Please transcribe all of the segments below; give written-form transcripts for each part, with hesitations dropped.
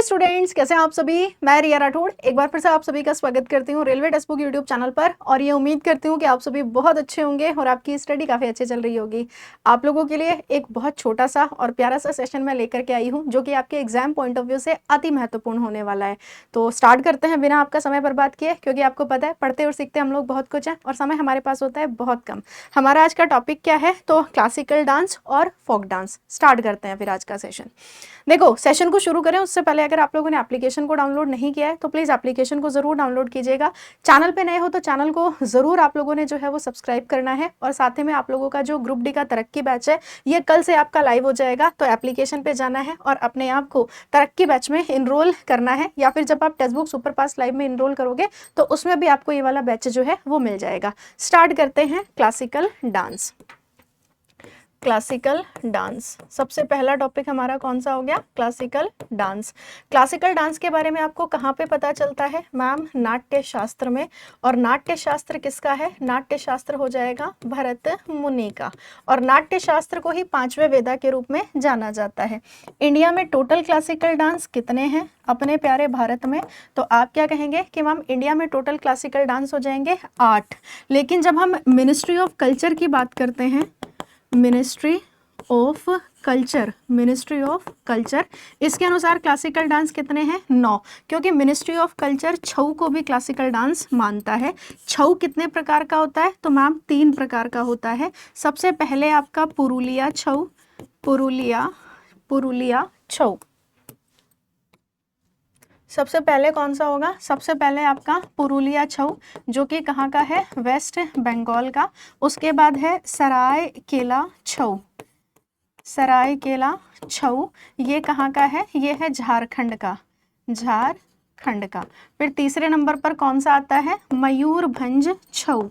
Students, कैसे हैं आप सभी। मैं रिया राठौड़ एक बार फिर से आप सभी का स्वागत करती हूँ railway text book YouTube channel पर। और ये उम्मीद करती हूँ कि आप सभी बहुत अच्छे होंगे और आपकी स्टडी काफ़ी अच्छी चल रही होगी। आप लोगों के लिए एक बहुत छोटा सा और प्यारा सा सेशन मैं लेकर के आई हूँ जो कि आपके एग्जाम पॉइंट ऑफ व्यू से अति महत्वपूर्ण होने वाला है। तो स्टार्ट करते हैं बिना आपका समय बर्बाद किए, क्योंकि आपको पता है पढ़ते और सीखते हम लोग बहुत कुछ है और समय हमारे पास होता है बहुत कम। हमारा आज का टॉपिक क्या है, तो क्लासिकल डांस और फोक डांस। स्टार्ट करते हैं फिर आज का सेशन। देखो, सेशन को शुरू करें उससे पहले अगर आप लोगों ने एप्लीकेशन को डाउनलोड नहीं किया है तो प्लीज़ एप्लीकेशन को ज़रूर डाउनलोड कीजिएगा। चैनल पे नए हो तो चैनल को ज़रूर आप लोगों ने जो है वो सब्सक्राइब करना है। और साथ ही में आप लोगों का जो ग्रुप डी का तरक्की बैच है ये कल से आपका लाइव हो जाएगा, तो एप्लीकेशन पे जाना है और अपने आप को तरक्की बैच में इनरोल करना है। या फिर जब आप टेक्स्ट बुक सुपर पास लाइव में इनरोल करोगे तो उसमें भी आपको ये वाला बैच जो है वो मिल जाएगा। स्टार्ट करते हैं क्लासिकल डांस। क्लासिकल डांस, सबसे पहला टॉपिक हमारा कौन सा हो गया, क्लासिकल डांस। क्लासिकल डांस के बारे में आपको कहाँ पे पता चलता है मैम, नाट्य शास्त्र में। और नाट्य शास्त्र किसका है, नाट्य शास्त्र हो जाएगा भरत मुनि का। और नाट्य शास्त्र को ही पांचवें वेदा के रूप में जाना जाता है। इंडिया में टोटल क्लासिकल डांस कितने हैं अपने प्यारे भारत में, तो आप क्या कहेंगे कि मैम इंडिया में टोटल क्लासिकल डांस हो जाएंगे 8। लेकिन जब हम मिनिस्ट्री ऑफ कल्चर की बात करते हैं, ministry of culture, ministry of culture, इसके अनुसार क्लासिकल डांस कितने हैं, 9। क्योंकि मिनिस्ट्री ऑफ कल्चर छऊ को भी क्लासिकल डांस मानता है। छऊ कितने प्रकार का होता है, तो मैम 3 प्रकार का होता है। सबसे पहले आपका पुरुलिया छऊ, पुरुलिया छऊ। सबसे पहले कौन सा होगा, सबसे पहले आपका पुरुलिया छऊ जो कि कहाँ का है, वेस्ट बंगाल का। उसके बाद है सरायकेला छऊ, सरायकेला छऊ ये कहाँ का है, ये है झारखंड का, झारखंड का। फिर तीसरे नंबर पर कौन सा आता है, मयूरभंज छऊ,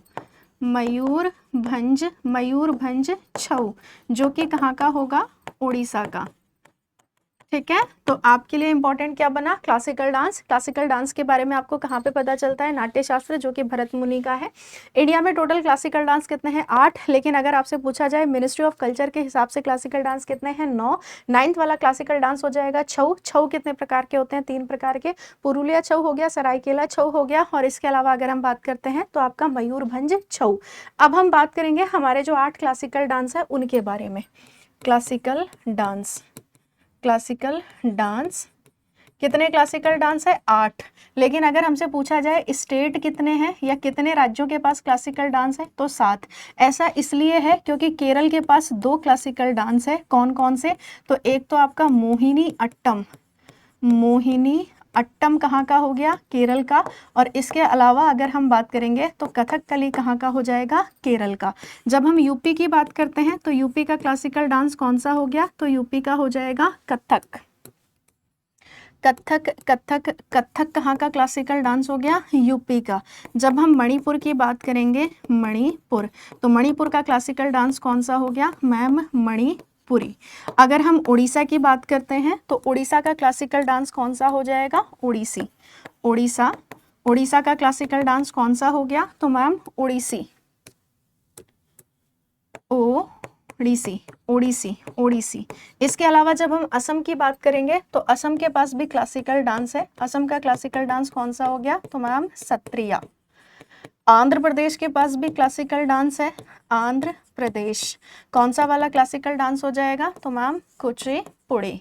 मयूरभंज छऊ जो कि कहाँ का होगा, उड़ीसा का। ठीक है, तो आपके लिए इंपॉर्टेंट क्या बना, क्लासिकल डांस। क्लासिकल डांस के बारे में आपको कहाँ पे पता चलता है, नाट्य शास्त्र जो कि भरत मुनि का है। इंडिया में टोटल क्लासिकल डांस कितने हैं, 8। लेकिन अगर आपसे पूछा जाए मिनिस्ट्री ऑफ कल्चर के हिसाब से क्लासिकल डांस कितने हैं, 9। 9th वाला क्लासिकल डांस हो जाएगा छऊ। छऊ कितने प्रकार के होते हैं, 3 प्रकार के। पुरुलिया छऊ हो गया, सरायकेला छऊ हो गया, और इसके अलावा अगर हम बात करते हैं तो आपका मयूरभंज छऊ। अब हम बात करेंगे हमारे जो 8 क्लासिकल डांस है उनके बारे में। क्लासिकल डांस, क्लासिकल डांस कितने क्लासिकल डांस है, 8। लेकिन अगर हमसे पूछा जाए स्टेट कितने हैं या कितने राज्यों के पास क्लासिकल डांस है, तो 7। ऐसा इसलिए है क्योंकि केरल के पास 2 क्लासिकल डांस है। कौन कौन से, तो एक तो आपका मोहिनी अट्टम, मोहिनी अट्टम कहाँ का हो गया, केरल का। और इसके अलावा अगर हम बात करेंगे तो कथकली कहाँ का हो जाएगा, केरल का। जब हम यूपी की बात करते हैं तो यूपी का क्लासिकल डांस कौन सा हो गया, तो यूपी का हो जाएगा कथक, कथक कथक कथक कहाँ का क्लासिकल डांस हो गया, यूपी का। जब हम मणिपुर की बात करेंगे, मणिपुर, तो मणिपुर का क्लासिकल डांस कौन सा हो गया मैम, मणिपुरी। अगर हम उड़ीसा की बात करते हैं तो उड़ीसा का क्लासिकल डांस कौन सा हो जाएगा, उड़ीसी, उड़ीसा। उड़ीसा का क्लासिकल डांस कौन सा हो गया, तो मैम उड़ीसी, ओडिसी, ओडिसी, ओडिसी। इसके अलावा जब हम असम की बात करेंगे तो असम के पास भी क्लासिकल डांस है। असम का क्लासिकल डांस कौन सा हो गया, तो मैम सत्रिया। आंध्र प्रदेश के पास भी क्लासिकल डांस है, आंध्र प्रदेश। कौन सा वाला क्लासिकल डांस हो जाएगा, तो मैम कुचिपुड़ी,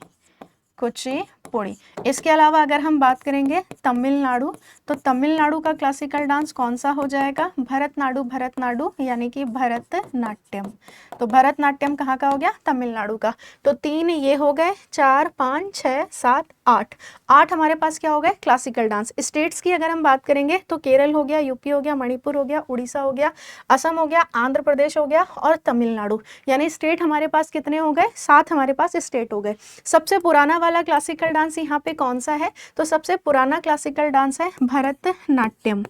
कुचिपुड़ी। इसके अलावा अगर हम बात करेंगे तमिलनाडु, तो तमिलनाडु का क्लासिकल डांस कौन सा हो जाएगा, भरतनाट्यम, यानी कि भरतनाट्यम। तो भरतनाट्यम कहाँ का हो गया, तमिलनाडु का। तो 3 ये हो गए, 4 5 6 7 8, 8 हमारे पास क्या हो गए, क्लासिकल डांस। स्टेट्स की अगर हम बात करेंगे तो केरल हो गया, यूपी हो गया, मणिपुर हो गया, उड़ीसा हो गया, असम हो गया, आंध्र प्रदेश हो गया और तमिलनाडु। यानी स्टेट हमारे पास कितने हो गए, 7 हमारे पास स्टेट हो गए। सबसे पुराना वाला क्लासिकल डांस यहाँ पे कौन सा है, तो सबसे पुराना क्लासिकल डांस है भरतनाट्यम।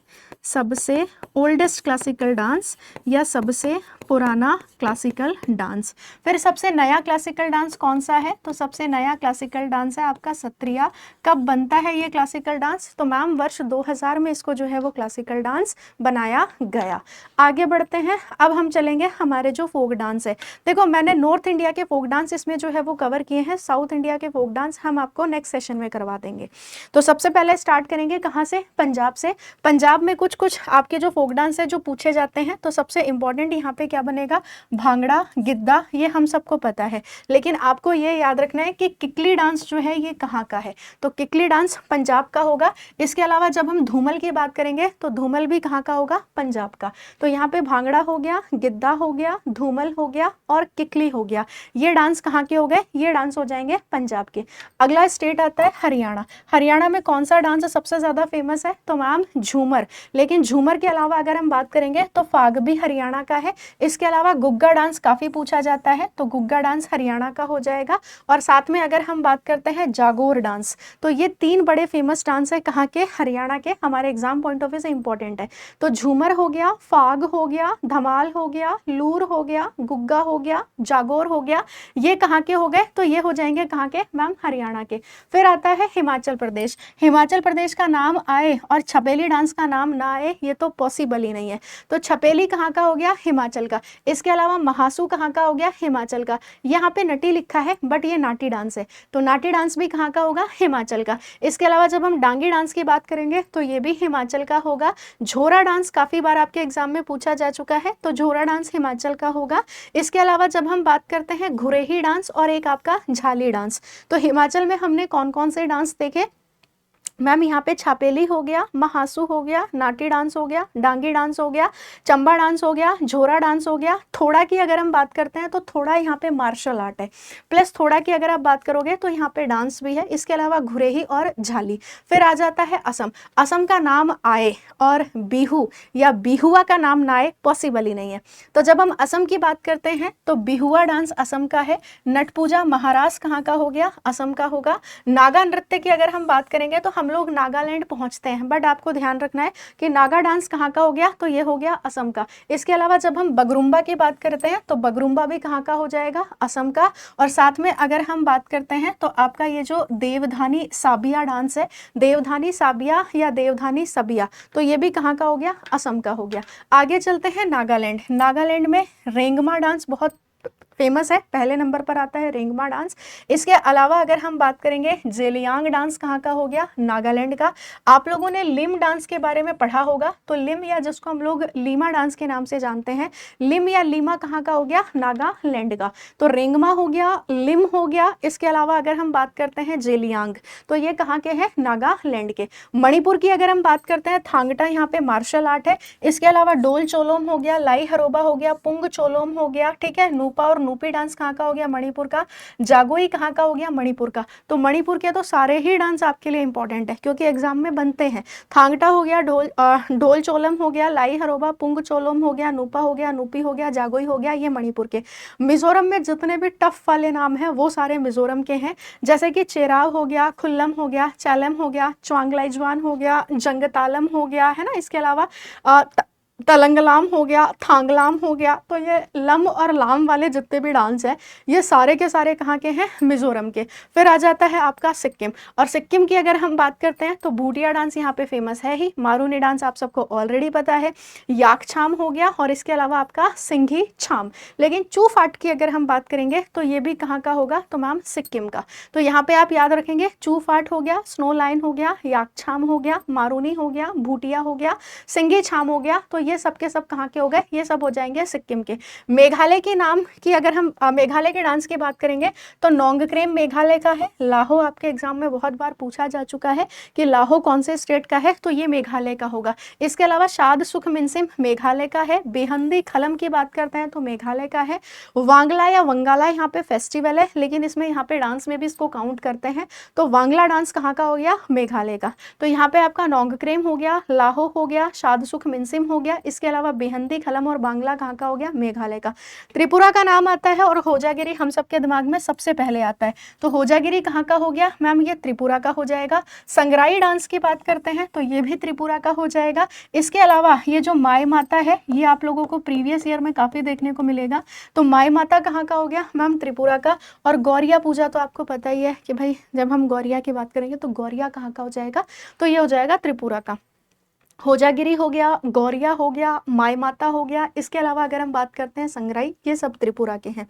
सबसे ओल्डेस्ट क्लासिकल डांस या सबसे पुराना क्लासिकल डांस। फिर सबसे नया क्लासिकल डांस कौन सा है? तो सबसे नया क्लासिकल डांस है आपका सत्रिया। कब बनता है ये क्लासिकल डांस? तो मैम वर्ष 2000 में इसको जो है वो क्लासिकल डांस बनाया गया। आगे बढ़ते हैं, अब हम चलेंगे हमारे जो फोक डांस है। देखो मैंने नॉर्थ इंडिया के फोक डांस इसमें जो है वो कवर किए हैं, साउथ इंडिया के फोक डांस हम आपको नेक्स्ट सेशन में करवा देंगे। तो सबसे पहले स्टार्ट करेंगे कहाँ से? पंजाब से। पंजाब में कुछ कुछ आपके जो फोक डांस है जो पूछे जाते हैं, तो सबसे इंपॉर्टेंट यहाँ पे क्या बनेगा? भांगड़ा, गिद्धा, ये हम सबको पता है, लेकिन आपको ये याद रखना है कि किकली डांस जो है ये कहाँ का है? तो किकली डांस पंजाब का होगा। इसके अलावा जब हम धूमल की बात करेंगे तो धूमल भी कहाँ का होगा? पंजाब का। तो यहाँ पे भांगड़ा हो गया, गिद्धा हो गया, धूमल हो गया और किकली हो गया। ये डांस कहाँ के हो गए? ये डांस हो जाएंगे पंजाब के। अगला स्टेट आता है हरियाणा। हरियाणा में कौन सा डांस सबसे ज़्यादा फेमस है? तो मैम झूमर। लेकिन झूमर के अलावा अगर हम बात करेंगे तो फाग भी हरियाणा का है। इसके अलावा गुग्गा डांस काफ़ी पूछा जाता है, तो गुग्गा डांस हरियाणा का हो जाएगा। और साथ में अगर हम बात करते हैं जागोर डांस, तो ये तीन बड़े फेमस डांस है कहाँ के? हरियाणा के। हमारे एग्जाम पॉइंट ऑफ व्यू से इंपॉर्टेंट है। तो झूमर हो गया, फाग हो गया, धमाल हो गया, लूर हो गया, गुग्गा हो गया, जागोर हो गया। ये कहाँ के हो गए? तो ये हो जाएंगे कहाँ के? मैम हरियाणा के। फिर आता है हिमाचल प्रदेश। हिमाचल प्रदेश का नाम आए और छपेली डांस का नाम ना आए, ये तो पॉसिबल ही नहीं है। तो छपेली कहाँ का हो गया? हिमाचल का। इसके अलावा महासू कहाँ का हो गया? हिमाचल का। यहाँ पे नटी लिखा है बट ये नाटी डांस है, तो नाटी डांस भी कहाँ का होगा? हिमाचल का। इसके अलावा जब हम डांगी डांस की बात करेंगे तो ये भी हिमाचल का होगा। झोरा डांस काफ़ी बार आपके एग्जाम में पूछा जा चुका है, तो झोरा डांस हिमाचल का होगा। इसके अलावा जब हम बात करते हैं घुरेही डांस और एक आपका झाली डांस, तो हिमाचल में हमने कौन कौन से डांस देखे? मैम यहाँ पे छापेली हो गया, महासू हो गया, नाटी डांस हो गया, डांगी डांस हो गया, चंबा डांस हो गया, झोरा डांस हो गया। थोड़ा की अगर हम बात करते हैं तो थोड़ा यहाँ पे मार्शल आर्ट है, प्लस थोड़ा की अगर आप बात करोगे तो यहाँ पे डांस भी है। इसके अलावा घुरेही और झाली। फिर आ जाता है असम। असम का नाम आए और बिहू या बिहुआ का नाम ना आए, पॉसिबल ही नहीं है। तो जब हम असम की बात करते हैं तो बिहुआ डांस असम का है। नट पूजा महाराज कहाँ का हो गया? असम का होगा। नागा नृत्य की अगर हम बात करेंगे तो हम लोग नागालैंड पहुंचते हैं, बट आपको ध्यान रखना है कि नागा डांस कहाँ का हो गया? तो ये हो गया असम का। इसके अलावा जब हम बगरुम्बा की बात करते हैं तो बगरुम्बा भी कहाँ का हो जाएगा? असम का। और साथ में अगर हम बात करते हैं तो आपका ये जो देवधानी साबिया डांस है, देवधानी साबिया या देवधानी सबिया, तो ये भी कहाँ का हो गया? असम का हो गया। आगे चलते हैं नागालैंड। नागालैंड में रेंगमा डांस बहुत फेमस है, पहले नंबर पर आता है रेंगमा डांस। इसके अलावा अगर हम बात करेंगे जेलियांग डांस कहाँ का हो गया? नागालैंड का। आप लोगों ने लिम डांस के बारे में पढ़ा होगा, तो लिम या जिसको हम लोग लीमा डांस के नाम से जानते हैं, लिम या लीमा कहाँ का हो गया? नागालैंड का। तो रेंगमा हो गया, लिम हो गया। इसके अलावा अगर हम बात करते हैं जेलियांग, तो ये कहाँ के हैं? नागालैंड के। मणिपुर की अगर हम बात करते हैं, थांगटा यहाँ पे मार्शल आर्ट है। इसके अलावा डोल चोलोम हो गया, लाई हरोबा हो गया, पुंग चोलोम हो गया, ठीक है। नूपा और नूपी डांस कहाँ का हो गया? मणिपुर का। जागोई कहाँ का हो गया? मणिपुर का। तो मणिपुर के तो सारे ही डांस आपके लिए इंपॉर्टेंट है क्योंकि एग्जाम में बनते हैं। थांगटा हो गया, डोल चोलम हो गया, लाई हरोबा, पुंग चोलोम हो गया, नूपा हो गया, नूपी हो गया, जागोई हो गया, ये मणिपुर के। मिजोरम में जितने भी टफ वाले नाम हैं वो सारे मिजोरम के हैं, जैसे कि चेराव हो गया, खुल्लम हो गया, चालम हो गया, च्वांगलाइजवान हो गया, जंगतालम हो गया, है ना। इसके अलावा तलंगलाम हो गया, थांगलाम हो गया। तो ये लम और लाम वाले जितने भी डांस है ये सारे के सारे कहाँ के हैं? मिजोरम के। फिर आ जाता है आपका सिक्किम। और सिक्किम की अगर हम बात करते हैं तो भूटिया डांस यहाँ पे फेमस है ही। मारूनी डांस आप सबको ऑलरेडी पता है। याकछाम हो गया और इसके अलावा आपका सिंघी छाम। लेकिन चूफाट की अगर हम बात करेंगे तो ये भी कहाँ का होगा? तो मैम सिक्किम का। तो यहाँ पे आप याद रखेंगे चूफाट हो गया, स्नो लाइन हो गया, याकछाम हो गया, मारूनी हो गया, भूटिया हो गया, सिंघी छाम हो गया। तो ये सब के सब कहाँ के हो गए? ये सब हो जाएंगे सिक्किम के। मेघालय के नाम की अगर हम मेघालय के डांस की बात करेंगे तो नोंगक्रेम मेघालय का है। लाहो आपके एग्जाम में बहुत बार पूछा जा चुका है कि लाहो कौन से स्टेट का है, तो ये मेघालय का होगा। इसके अलावा शाद सुख मिनसिम मेघालय का है। बेहंदी खलम की बात करते हैं तो मेघालय का है। वांगला या वंगाला यहाँ पे फेस्टिवल है, लेकिन इसमें यहाँ पे डांस में भी इसको काउंट करते हैं। तो वांगला डांस कहाँ का हो गया? मेघालय का। तो यहाँ पे आपका नोंगक्रेम हो गया, लाहो हो गया, शाद सुख मिनसिम हो गया, गया। इसके अलावा बेहंदी, खलम और बांग्ला कहाँ का हो गया, मेघालय का। त्रिपुरा का नाम आता है और होजागिरी हम सबके दिमाग में सबसे पहले आता है, तो होजागिरी कहाँ का हो गया मैम, ये त्रिपुरा का हो जाएगा। संगराई डांस की बात करते हैं तो ये भी त्रिपुरा का हो जाएगा। इसके अलावा ये जो माई माता है ये आप लोगों को प्रीवियस ईयर में काफ़ी देखने को मिलेगा, तो माई माता कहाँ का हो गया मैम, त्रिपुरा का। और गौरिया पूजा तो आपको पता ही है कि भाई जब हम गौरिया की बात करेंगे तो गौरिया कहाँ का हो जाएगा, तो ये हो जाएगा त्रिपुरा का। होजागिरी हो गया, गौरिया हो गया, माई माता हो गया। इसके अलावा अगर हम बात करते हैं संगराई, ये सब त्रिपुरा के हैं।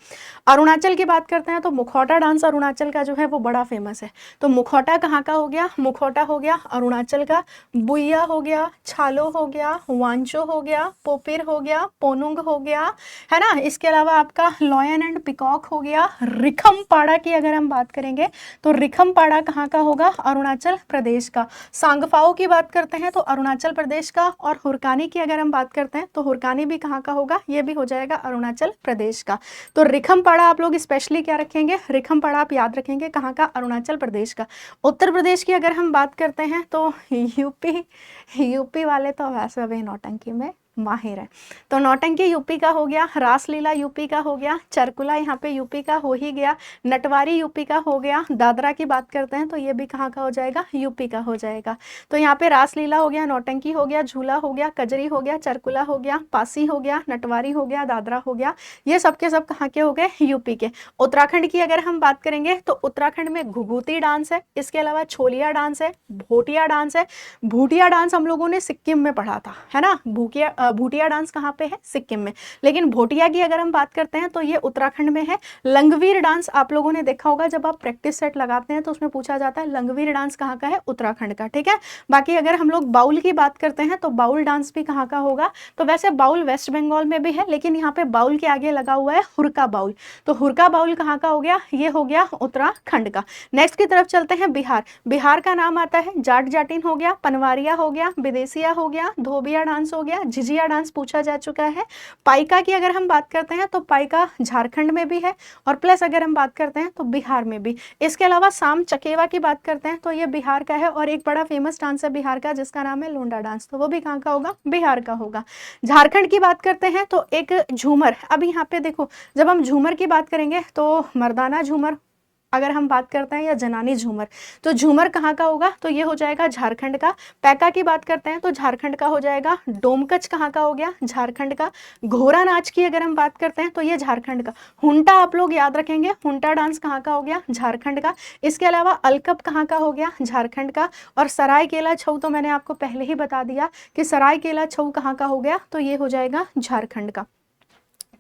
अरुणाचल की बात करते हैं तो मुखौटा डांस अरुणाचल का जो है वो बड़ा फेमस है, तो मुखौटा कहाँ का हो गया, मुखौटा हो गया अरुणाचल का। बुइया हो गया, छालो हो गया, वांचो हो गया, पोपिर हो गया, पोनुंग हो गया, है ना। इसके अलावा आपका लॉयन एंड पिकॉक हो गया। रिखमपाड़ा की अगर हम बात करेंगे तो रिखमपाड़ा कहाँ का होगा, अरुणाचल प्रदेश का। सांगफाओ की बात करते हैं तो अरुणाचल प्रदेश का। और हुरकानी की अगर हम बात करते हैं तो हुरकानी भी कहाँ का होगा, ये भी हो जाएगा अरुणाचल प्रदेश का। तो रिखमपाड़ा आप लोग स्पेशली क्या रखेंगे, रिखमपाड़ा आप याद रखेंगे कहाँ का, अरुणाचल प्रदेश का। उत्तर प्रदेश की अगर हम बात करते हैं तो यूपी वाले तो वैसे भी नौटंकी में माहिर है, तो नौटंकी यूपी का हो गया। रासलीला यूपी का हो गया। चरकुला यहाँ पे यूपी का हो ही गया। नटवारी यूपी का हो गया। दादरा की बात करते हैं तो ये भी कहाँ का हो जाएगा, यूपी का हो जाएगा। तो यहाँ पे रासलीला हो गया, नौटंकी हो गया, झूला हो गया, कजरी हो गया, चरकुला हो गया, पासी हो गया, नटवारी हो गया, दादरा हो गया, ये सब के सब कहाँ के हो गए, यूपी के। उत्तराखंड की अगर हम बात करेंगे तो उत्तराखंड में घुघुती डांस है। इसके अलावा छोलिया डांस है, भोटिया डांस है। भूटिया डांस हम लोगों ने सिक्किम में पढ़ा था, है ना। भूटिया डांस कहाँ पे है, सिक्किम में। लेकिन भोटिया की अगर हम बात करते हैं तो ये उत्तराखंड में है। लंगवीर डांस आप लोगों ने देखा होगा, जब आप प्रैक्टिस सेट लगाते हैं तो उसमें पूछा जाता है लंगवीर डांस कहाँ का है, उत्तराखंड का, ठीक है। बाकी अगर हम लोग बाउल की बात करते हैं तो बाउल डांस भी कहाँ का होगा, तो वैसे बाउल वेस्ट बंगाल में भी है, लेकिन यहाँ पे बाउल के आगे लगा हुआ है हुरका बाउल, तो हुरका बाउल कहाँ का हो गया, ये हो गया उत्तराखंड का। नेक्स्ट की तरफ चलते हैं बिहार। बिहार का नाम आता है जाट जाटिन हो गया, पनवारिया हो गया, विदेशिया हो गया, धोबिया डांस हो गया, झिझिया डांस पूछा जा चुका है। पाइका की अगर हम बात करते हैं तो पाइका झारखंड में भी है, और प्लस अगर हम बात करते हैं तो बिहार में भी। इसके अलावा साम चकेवा की बात करते हैं तो ये बिहार का है, और एक बड़ा फेमस डांस है बिहार का जिसका नाम है लोंडा डांस, तो वो भी कहाँ का होगा, बिहार का होगा। झारखंड की बात करते हैं तो एक झूमर, अब यहाँ पे देखो जब हम झूमर की बात करेंगे तो मर्दाना झूमर अगर हम बात करते हैं या जनानी झूमर, तो झूमर कहाँ का होगा, तो ये हो जाएगा झारखंड का। पैका की बात करते हैं तो झारखंड का हो जाएगा। डोमकच कहाँ का हो गया, झारखंड का। घोड़ा नाच की अगर हम बात करते हैं तो ये झारखंड का। हुंटा आप लोग याद रखेंगे, हुंटा डांस कहाँ का हो गया, झारखंड का। इसके अलावा अलकप कहाँ का हो गया, झारखंड का। और सरायकेला छऊ तो मैंने आपको पहले ही बता दिया कि सरायकेला छऊ कहाँ का हो गया, तो ये हो जाएगा झारखंड का,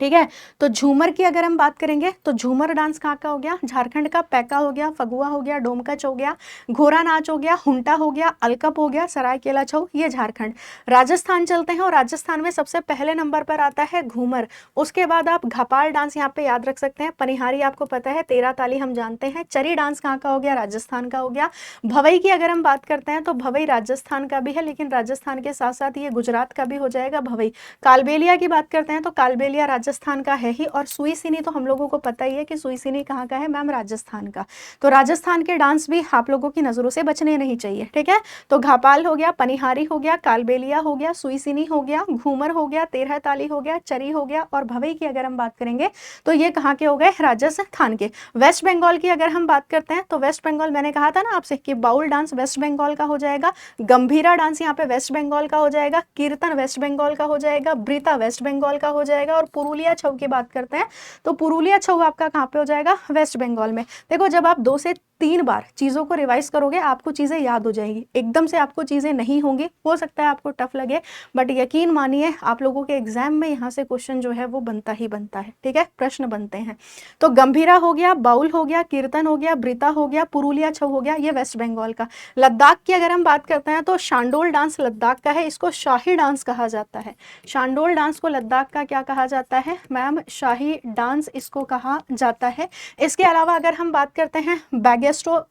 ठीक है। तो झूमर की अगर हम बात करेंगे तो झूमर डांस कहाँ का हो गया, झारखंड का। पैका हो गया, फगुआ हो गया, डोमकच हो गया, घोड़ा नाच हो गया, हुंटा हो गया, अलकप हो गया, सरायकेला छऊ, ये झारखंड। राजस्थान चलते हैं, और राजस्थान में सबसे पहले नंबर पर आता है घूमर। उसके बाद आप घपाल डांस यहाँ पे याद रख सकते हैं। पनिहारी आपको पता है, तेरा ताली हम जानते हैं। चरी डांस कहाँ का हो गया, राजस्थान का हो गया। भवई की अगर हम बात करते हैं तो भवई राजस्थान का भी है, लेकिन राजस्थान के साथ साथ ये गुजरात का भी हो जाएगा भवई। कालबेलिया की बात करते हैं तो कालबेलिया राजस्थान का है ही। और सुई सिनी तो हम लोगों को पता ही है कि सुई सिनी कहाँ का है मैम, राजस्थान का। तो राजस्थान के डांस भी आप लोगों की नजरों से बचने नहीं चाहिए, ठीक है। तो घापाल हो गया, पनिहारी हो गया, कालबेलिया हो गया, सुई सिनी हो गया, घूमर हो गया, तेरह ताली हो गया, चरी हो गया। और भवई की अगर हम बात करेंगे तो ये कहाँ के हो गए, राजस्थान के। वेस्ट बंगाल की अगर हम बात करते हैं तो वेस्ट बंगाल, मैंने कहा था ना आपसे कि बाउल डांस वेस्ट बंगाल का हो जाएगा, गंभीरा डांस यहाँ पे वेस्ट बंगाल का हो जाएगा, कीर्तन वेस्ट बंगाल का हो जाएगा, ब्रीता वेस्ट बंगाल का हो जाएगा। और पुरुलिया छऊ की बात करते हैं तो पुरुलिया छऊ आपका कहाँ पे हो जाएगा, वेस्ट बंगाल में। देखो जब आप 2 से 3 बार चीज़ों को रिवाइज करोगे आपको चीज़ें याद हो जाएंगी, एकदम से आपको चीज़ें नहीं होंगी, हो सकता है आपको टफ लगे, बट यकीन मानिए आप लोगों के एग्जाम में यहाँ से क्वेश्चन जो है वो बनता ही बनता है, ठीक है, प्रश्न बनते हैं। तो गंभीरा हो गया, बाउल हो गया, कीर्तन हो गया, ब्रीता हो गया, पुरुलिया छऊ हो गया, ये वेस्ट बंगाल का। लद्दाख की अगर हम बात करते हैं तो शांडोल डांस लद्दाख का है, इसको शाही डांस कहा जाता है। शांडोल डांस को लद्दाख का क्या कहा जाता है मैम, शाही डांस इसको कहा जाता है। इसके अलावा अगर हम बात करते हैं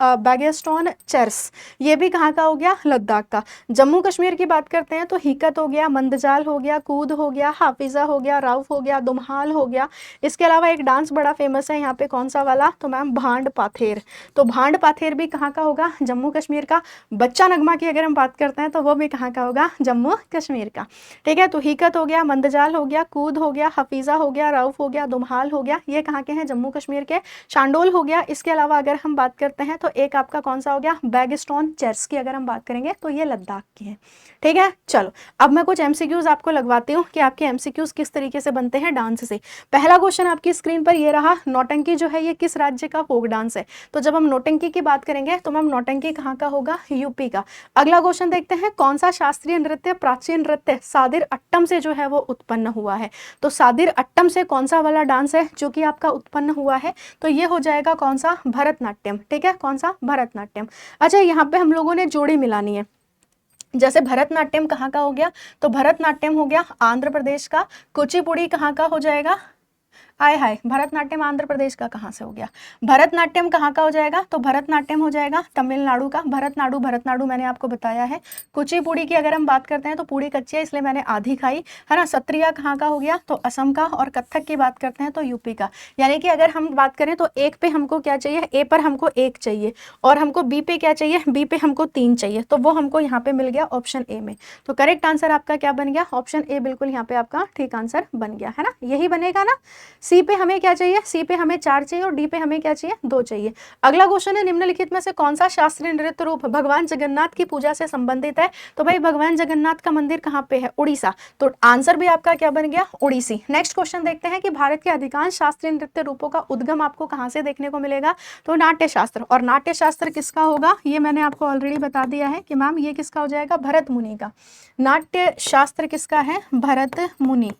बैगेस्टोन चर्च, ये भी कहाँ का हो गया, लद्दाख का। जम्मू कश्मीर की बात करते हैं तो हिकत हो गया, मंदजाल हो गया, कूद हो गया, हाफिजा हो गया, राउफ हो गया, दुमहाल हो गया। इसके अलावा एक डांस बड़ा फेमस है यहाँ पे, कौन सा वाला, तो मैम भांड पाथेर। तो भांड पाथेर भी कहाँ का होगा, जम्मू कश्मीर का। बच्चा नगमा की अगर हम बात करते हैं तो वो भी कहाँ का होगा, जम्मू कश्मीर का। ठीक है, तो हिकत हो गया, मंदजाल हो गया, कूद हो गया, हफीज़ा हो गया, राउफ हो गया, दुमहाल हो गया, ये कहाँ के हैं, जम्मू कश्मीर के। शांडोल हो गया। इसके अलावा अगर हम बात करते हैं तो एक आपका कौन सा हो गया, बैगस्टोन चर्च की अगर हम बात करेंगे तो ये लद्दाख की है। ठीक है, चलो अब मैं कुछ एमसीक्यूज आपको लगवाती हूँ कि आपके एमसीक्यूज किस तरीके से बनते हैं डांस से। पहला क्वेश्चन आपकी स्क्रीन पर ये रहा, नौटंकी जो है ये किस राज्य का फोक डांस है। तो जब हम नौटंकी की बात करेंगे तो मैम नौटंकी कहाँ का होगा, यूपी का। अगला क्वेश्चन देखते हैं, कौन सा शास्त्रीय नृत्य, प्राचीन नृत्य सादिर अट्टम से जो है वो उत्पन्न हुआ है। तो सादिर अट्टम से कौन सा वाला डांस है जो कि आपका उत्पन्न हुआ है, तो ये हो जाएगा कौन सा, भरतनाट्यम। ठीक है, कौन सा, भरतनाट्यम। अच्छा, यहाँ पे हम लोगों ने जोड़ी मिलानी है। जैसे भरतनाट्यम कहाँ का हो गया, तो भरतनाट्यम हो गया आंध्र प्रदेश का। कुचिपुड़ी कहाँ का हो जाएगा, आय हाय, भरतनाट्यम आंध्र प्रदेश का कहाँ से हो गया, भरतनाट्यम कहाँ का हो जाएगा, तो भरतनाट्यम हो जाएगा तमिलनाडु का। भरतनाडु मैंने आपको बताया है। कुचिपुड़ी की अगर हम बात करते हैं तो पूड़ी कच्ची है इसलिए मैंने आधी खाई, है ना। सत्रिया कहाँ का हो गया, तो असम का। और कथक की बात करते हैं तो यूपी का। यानी कि अगर हम बात करें तो एक पे हमको क्या चाहिए, ए पर हमको 1 चाहिए, और हमको बी पे क्या चाहिए, बी पे हमको 3 चाहिए, तो वो हमको यहाँ पे मिल गया ऑप्शन ए में। तो करेक्ट आंसर आपका क्या बन गया, ऑप्शन ए बिल्कुल यहाँ पे आपका ठीक आंसर बन गया, है ना। यही बनेगा ना। सी पे हमें क्या चाहिए, सी पे हमें 4 चाहिए और डी पे हमें क्या चाहिए, 2 चाहिए। अगला क्वेश्चन है, निम्नलिखित में से कौन सा शास्त्रीय नृत्य रूप भगवान जगन्नाथ की पूजा से संबंधित है। तो भाई भगवान जगन्नाथ का मंदिर कहाँ पे है, उड़ीसा। तो आंसर भी आपका क्या बन गया, उड़ीसी। नेक्स्ट क्वेश्चन देखते हैं कि भारत के अधिकांश शास्त्रीय नृत्य रूपों का उद्गम आपको कहाँ से देखने को मिलेगा, तो नाट्य शास्त्र। और नाट्य शास्त्र किसका होगा, ये मैंने आपको ऑलरेडी बता दिया है कि मैम ये किसका हो जाएगा, भरत मुनि का। नाट्य शास्त्र किसका है, भरत मुनि,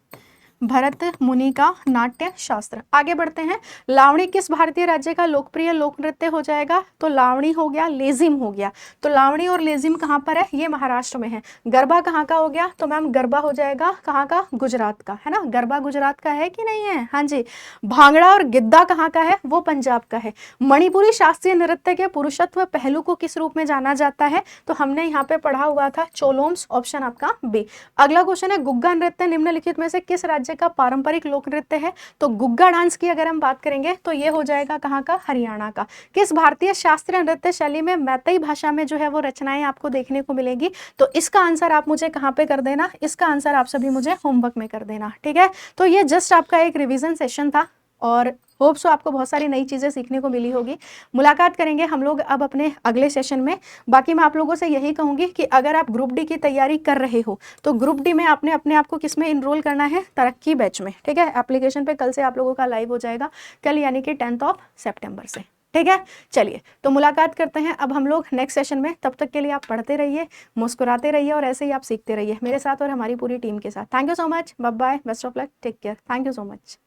भरत मुनि का नाट्य शास्त्र। आगे बढ़ते हैं, लावणी किस भारतीय राज्य का लोकप्रिय लोक नृत्य हो जाएगा, तो लावणी हो गया, लेजिम हो गया। तो लावणी और लेजिम कहाँ पर है, ये महाराष्ट्र में है। गरबा कहाँ का हो गया, तो मैम गरबा हो जाएगा कहाँ का, गुजरात का, है ना। गरबा गुजरात का है कि नहीं है, हाँ जी। भांगड़ा और गिद्दा कहाँ का है, वो पंजाब का है। मणिपुरी शास्त्रीय नृत्य के पुरुषत्व पहलू को किस रूप में जाना जाता है, तो हमने यहाँ पे पढ़ा हुआ था चोलोम्स, ऑप्शन आपका बी। अगला क्वेश्चन है, गुग्गा नृत्य निम्नलिखित में से किस राज्य का पारंपरिक लोक नृत्य है, तो गुग्गा डांस की अगर हम बात करेंगे तो ये हो जाएगा कहाँ का, हरियाणा का। किस भारतीय शास्त्रीय नृत्य शैली में मैतेई भाषा में जो है वो रचनाएं आपको देखने को मिलेगी, तो इसका आंसर आप मुझे कहाँ पे कर देना, इसका आंसर आप सभी मुझे होमवर्क में कर देना। ठीक है, तो ये जस्ट आपका एक रिवीजन सेशन था और होप सो आपको बहुत सारी नई चीज़ें सीखने को मिली होगी। मुलाकात करेंगे हम लोग अब अपने अगले सेशन में। बाकी मैं आप लोगों से यही कहूँगी कि अगर आप ग्रुप डी की तैयारी कर रहे हो तो ग्रुप डी में आपने अपने आप को किस में इनरोल करना है, तरक्की बैच में। ठीक है, एप्लीकेशन पे कल से आप लोगों का लाइव हो जाएगा, कल यानी कि 10 सितंबर से। ठीक है, चलिए तो मुलाकात करते हैं अब हम लोग नेक्स्ट सेशन में। तब तक के लिए आप पढ़ते रहिए, मुस्कुराते रहिए और ऐसे ही आप सीखते रहिए मेरे साथ और हमारी पूरी टीम के साथ। Thank you so much, bye bye, best of luck, take care, thank you so much.